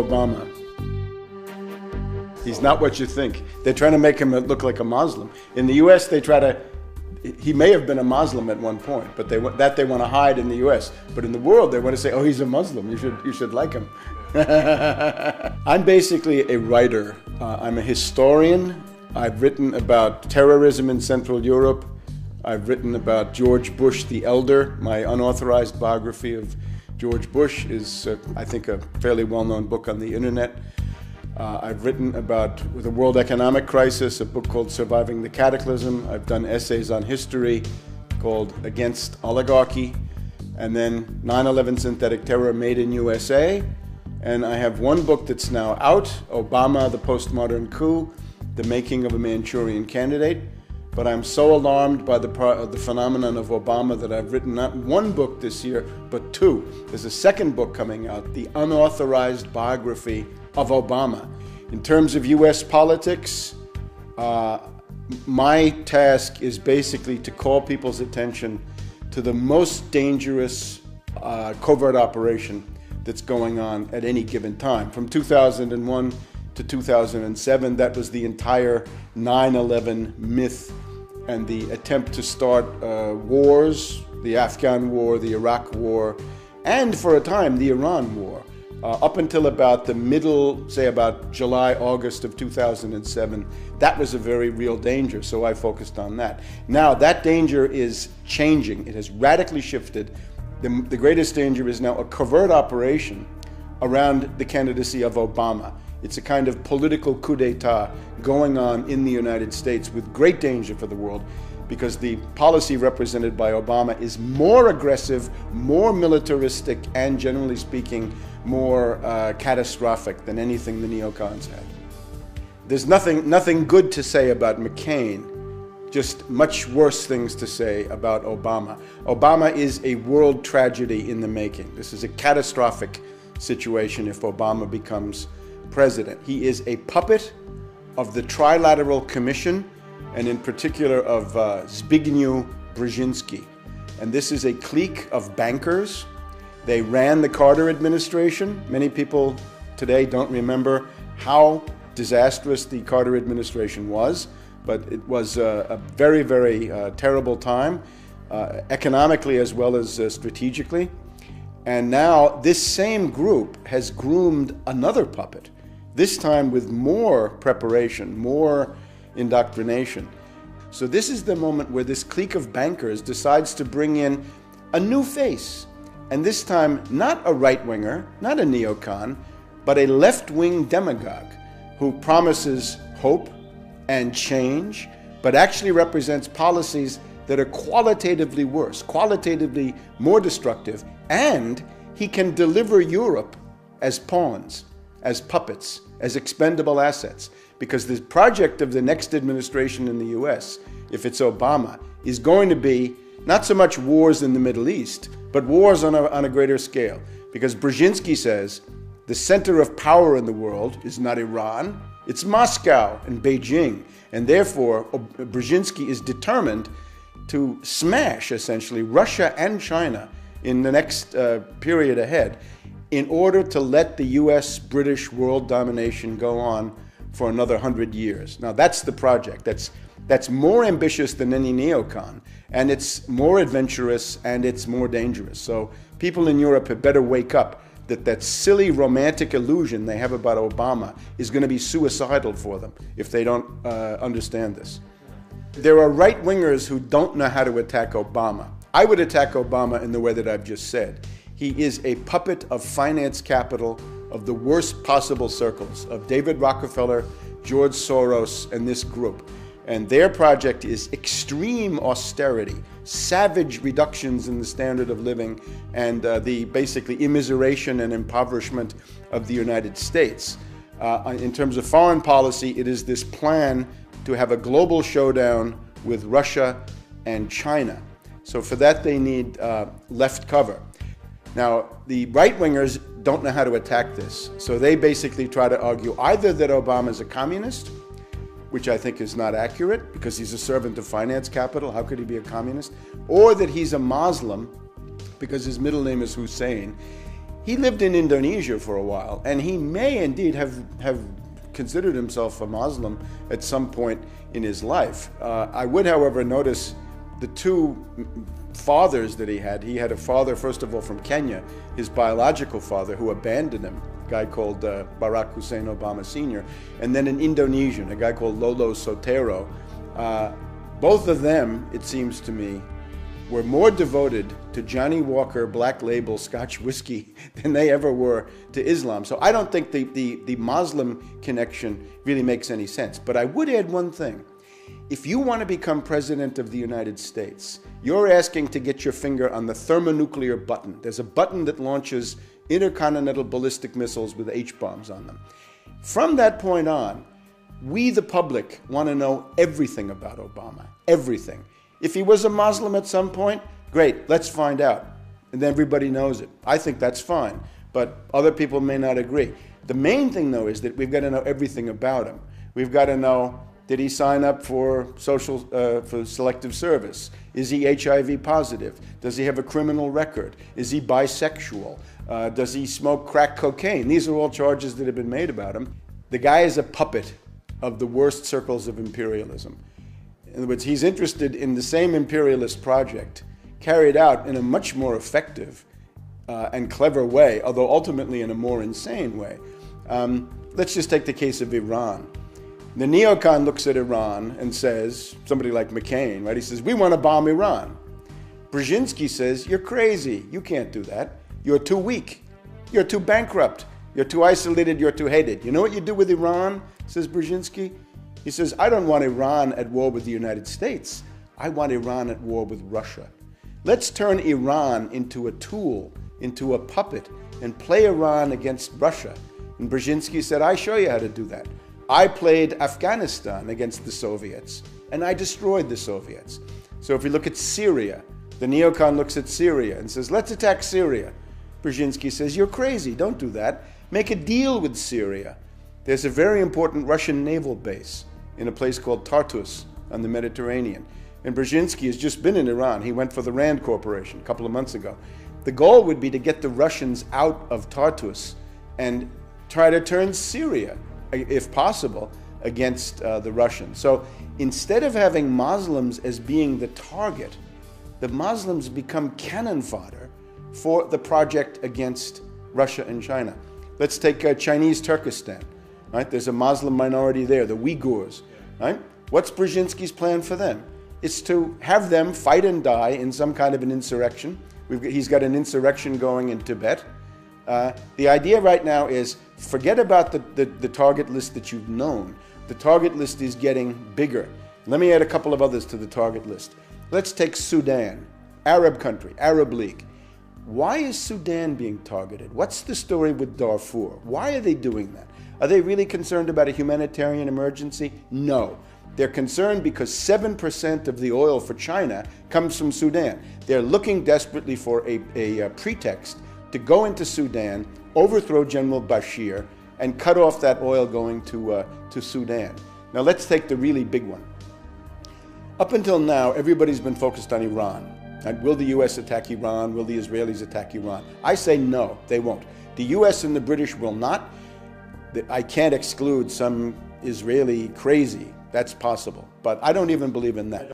Obama. He's not what you think. They're trying to make him look like a Muslim. In the U.S., he may have been a Muslim at one point, but they want to hide in the U.S. But in the world, they want to say, oh, he's a Muslim. You should like him. I'm basically a writer. I'm a historian. I've written about terrorism in Central Europe. I've written about George Bush the Elder. My unauthorized biography of George Bush is, I think, a fairly well-known book on the internet. I've written about the world economic crisis, a book called Surviving the Cataclysm. I've done essays on history called Against Oligarchy, and then 9/11 Synthetic Terror Made in USA. And I have one book that's now out, Obama, the Postmodern Coup, The Making of a Manchurian Candidate. But I'm so alarmed by the phenomenon of Obama that I've written not one book this year, but two. There's a second book coming out, The Unauthorized Biography of Obama. In terms of US politics, my task is basically to call people's attention to the most dangerous covert operation that's going on at any given time. From 2001 to 2007, that was the entire 9/11 myth and the attempt to start wars, the Afghan war, the Iraq war, and for a time, the Iran war. Up until about the middle, say about July, August of 2007, that was a very real danger, so I focused on that. Now, that danger is changing. It has radically shifted. The greatest danger is now a covert operation around the candidacy of Obama. It's a kind of political coup d'etat going on in the United States with great danger for the world, because the policy represented by Obama is more aggressive, more militaristic, and generally speaking, more catastrophic than anything the neocons had. There's nothing good to say about McCain, just much worse things to say about Obama. Obama is a world tragedy in the making. This is a catastrophic situation if Obama becomes president. He is a puppet of the Trilateral Commission, and in particular of Zbigniew Brzezinski. And this is a clique of bankers. They ran the Carter administration. Many people today don't remember how disastrous the Carter administration was, but it was a very, very terrible time, economically as well as strategically. And now this same group has groomed another puppet, this time with more preparation, more indoctrination. So this is the moment where this clique of bankers decides to bring in a new face. And this time, not a right-winger, not a neocon, but a left-wing demagogue who promises hope and change, but actually represents policies that are qualitatively worse, qualitatively more destructive, and he can deliver Europe as pawns, as puppets, as expendable assets. Because the project of the next administration in the US, if it's Obama, is going to be not so much wars in the Middle East, but wars on a greater scale. Because Brzezinski says the center of power in the world is not Iran, it's Moscow and Beijing. And therefore, Brzezinski is determined to smash, essentially, Russia and China in the next period ahead in order to let the US-British world domination go on for another 100 years. Now, that's the project. That's more ambitious than any neocon, and it's more adventurous, and it's more dangerous. So people in Europe had better wake up that silly romantic illusion they have about Obama is going to be suicidal for them if they don't understand this. There are right-wingers who don't know how to attack Obama. I would attack Obama in the way that I've just said. He is a puppet of finance capital of the worst possible circles, of David Rockefeller, George Soros, and this group. And their project is extreme austerity, savage reductions in the standard of living, and the basically immiseration and impoverishment of the United States. In terms of foreign policy, it is this plan to have a global showdown with Russia and China. So for that, they need left cover. Now, the right-wingers don't know how to attack this. So they basically try to argue either that Obama is a communist, which I think is not accurate because he's a servant of finance capital. How could he be a communist? Or that he's a Muslim because his middle name is Hussein. he lived in Indonesia for a while, and he may indeed have considered himself a Muslim at some point in his life. I would, however, notice the two fathers that he had. He had a father, first of all, from Kenya, his biological father, who abandoned him, a guy called Barack Hussein Obama Sr., and then an Indonesian, a guy called Lolo Sotero. Both of them, it seems to me, were more devoted to Johnny Walker Black Label Scotch whiskey than they ever were to Islam. So I don't think the Muslim connection really makes any sense. But I would add one thing. If you want to become president of the United States, you're asking to get your finger on the thermonuclear button. There's a button that launches intercontinental ballistic missiles with H-bombs on them. From that point on, we, the public, want to know everything about Obama, everything. If he was a Muslim at some point, great, let's find out. And then everybody knows it. I think that's fine, but other people may not agree. The main thing, though, is that we've got to know everything about him. We've got to know, did he sign up for for selective service? Is he HIV positive? Does he have a criminal record? Is he bisexual? Does he smoke crack cocaine? These are all charges that have been made about him. The guy is a puppet of the worst circles of imperialism. In other words, he's interested in the same imperialist project carried out in a much more effective and clever way, although ultimately in a more insane way. Let's just take the case of Iran. The neocon looks at Iran and says, somebody like McCain, right? He says, we want to bomb Iran. Brzezinski says, you're crazy. You can't do that. You're too weak. You're too bankrupt. You're too isolated. You're too hated. You know what you do with Iran, says Brzezinski? He says, I don't want Iran at war with the United States. I want Iran at war with Russia. Let's turn Iran into a tool, into a puppet, and play Iran against Russia. And Brzezinski said, I show you how to do that. I played Afghanistan against the Soviets, and I destroyed the Soviets. So if we look at Syria, the neocon looks at Syria and says, let's attack Syria. Brzezinski says, you're crazy, don't do that. Make a deal with Syria. There's a very important Russian naval base in a place called Tartus on the Mediterranean. And Brzezinski has just been in Iran. He went for the Rand Corporation a couple of months ago. The goal would be to get the Russians out of Tartus and try to turn Syria, if possible, against the Russians. So instead of having Muslims as being the target, the Muslims become cannon fodder for the project against Russia and China. Let's take Chinese Turkestan. Right? There's a Muslim minority there, the Uyghurs. Right? What's Brzezinski's plan for them? It's to have them fight and die in some kind of an insurrection. He's got an insurrection going in Tibet. The idea right now is forget about the target list that you've known. The target list is getting bigger. Let me add a couple of others to the target list. Let's take Sudan, Arab country, Arab League. Why is Sudan being targeted? What's the story with Darfur? Why are they doing that? Are they really concerned about a humanitarian emergency? No. They're concerned because 7% of the oil for China comes from Sudan. They're looking desperately for a pretext to go into Sudan, overthrow General Bashir, and cut off that oil going to Sudan. Now let's take the really big one. Up until now, everybody's been focused on Iran. And will the US attack Iran? Will the Israelis attack Iran? I say no, they won't. The US and the British will not. I can't exclude some Israeli crazy. That's possible. But I don't even believe in that.